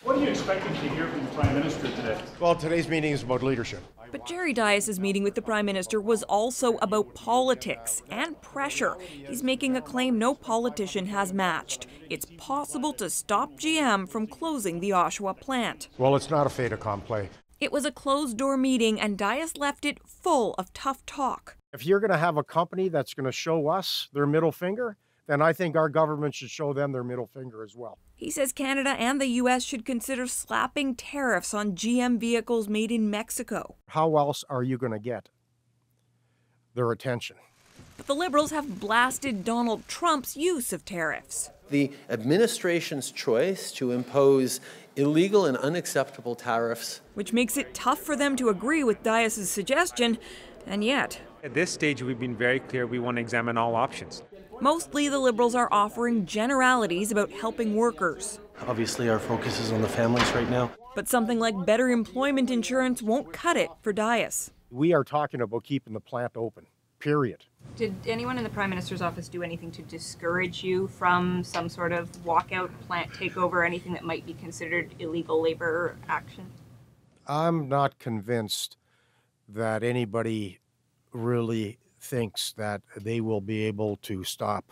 What are you expecting to hear from the Prime Minister today? Well, today's meeting is about leadership. But Jerry Dias's meeting with the Prime Minister was also about politics and pressure. He's making a claim no politician has matched. It's possible to stop GM from closing the Oshawa plant. Well, it's not a fait accompli. It was a closed-door meeting, and Dias left it full of tough talk. If you're going to have a company that's going to show us their middle finger, then I think our government should show them their middle finger as well. He says Canada and the U.S. should consider slapping tariffs on GM vehicles made in Mexico. How else are you going to get their attention? But the Liberals have blasted Donald Trump's use of tariffs. The administration's choice to impose illegal and unacceptable tariffs, which makes it tough for them to agree with Dias's suggestion, and yet at this stage, we've been very clear we want to examine all options. Mostly, the Liberals are offering generalities about helping workers. Obviously, our focus is on the families right now. But something like better employment insurance won't cut it for Dias. We are talking about keeping the plant open, period. Did anyone in the Prime Minister's office do anything to discourage you from some sort of walkout, plant takeover, anything that might be considered illegal labor action? I'm not convinced that anybody really thinks that they will be able to stop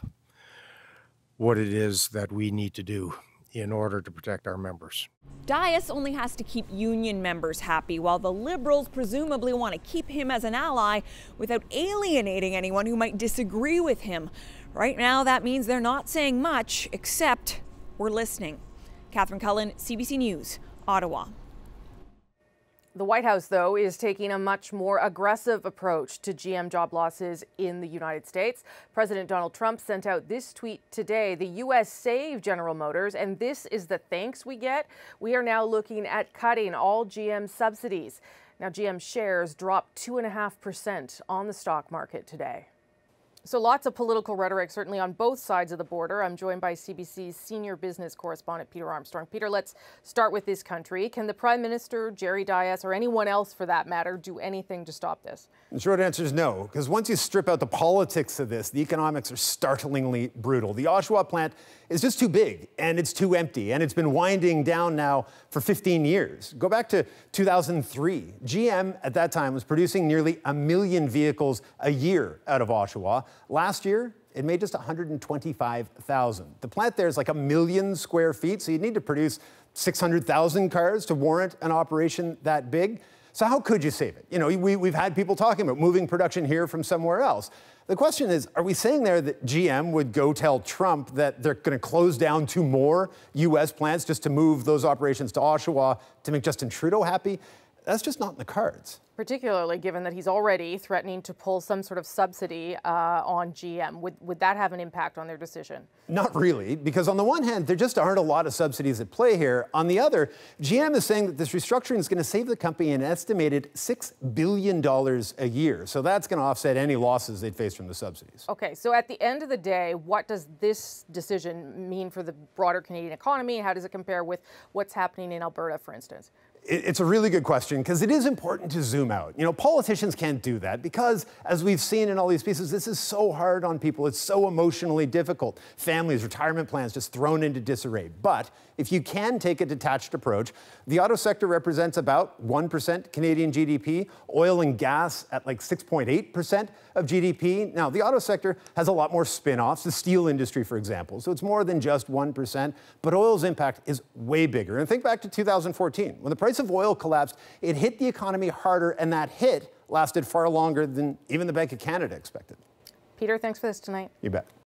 what it is that we need to do in order to protect our members. Dias only has to keep union members happy, while the Liberals presumably want to keep him as an ally without alienating anyone who might disagree with him. Right now, that means they're not saying much, except we're listening. Catherine Cullen, CBC News, Ottawa. The White House, though, is taking a much more aggressive approach to GM job losses in the United States. President Donald Trump sent out this tweet today: the U.S. saved General Motors, and this is the thanks we get. We are now looking at cutting all GM subsidies. Now, GM shares dropped 2.5% on the stock market today. So lots of political rhetoric, certainly on both sides of the border. I'm joined by CBC's senior business correspondent, Peter Armstrong. Peter, let's start with this country. Can the Prime Minister, Jerry Dias, or anyone else for that matter, do anything to stop this? The short answer is no, because once you strip out the politics of this, the economics are startlingly brutal. The Oshawa plant is just too big, and it's too empty, and it's been winding down now for 15 years. Go back to 2003. GM at that time was producing nearly 1 million vehicles a year out of Oshawa. Last year, it made just 125,000. The plant there is like 1 million square feet, so you'd need to produce 600,000 cars to warrant an operation that big. So how could you save it? You know, we've had people talking about moving production here from somewhere else. The question is, are we saying there that GM would go tell Trump that they're going to close down 2 more U.S. plants just to move those operations to Oshawa to make Justin Trudeau happy? That's just not in the cards. Particularly given that he's already threatening to pull some sort of subsidy on GM. Would that have an impact on their decision? Not really, because on the one hand, there just aren't a lot of subsidies at play here. On the other, GM is saying that this restructuring is going to save the company an estimated $6 billion a year. So that's going to offset any losses they'd face from the subsidies. Okay, so at the end of the day, what does this decision mean for the broader Canadian economy? How does it compare with what's happening in Alberta, for instance? It's a really good question, because it is important to zoom out. You know, politicians can't do that because, as we've seen in all these pieces, this is so hard on people. It's so emotionally difficult. Families, retirement plans just thrown into disarray. But if you can take a detached approach, the auto sector represents about 1% Canadian GDP, oil and gas at like 6.8% of GDP. Now, the auto sector has a lot more spin-offs, the steel industry, for example, so it's more than just 1%, but oil's impact is way bigger. And think back to 2014, when the price of oil collapsed, it hit the economy harder, and that hit lasted far longer than even the Bank of Canada expected. Peter, thanks for this tonight. You bet.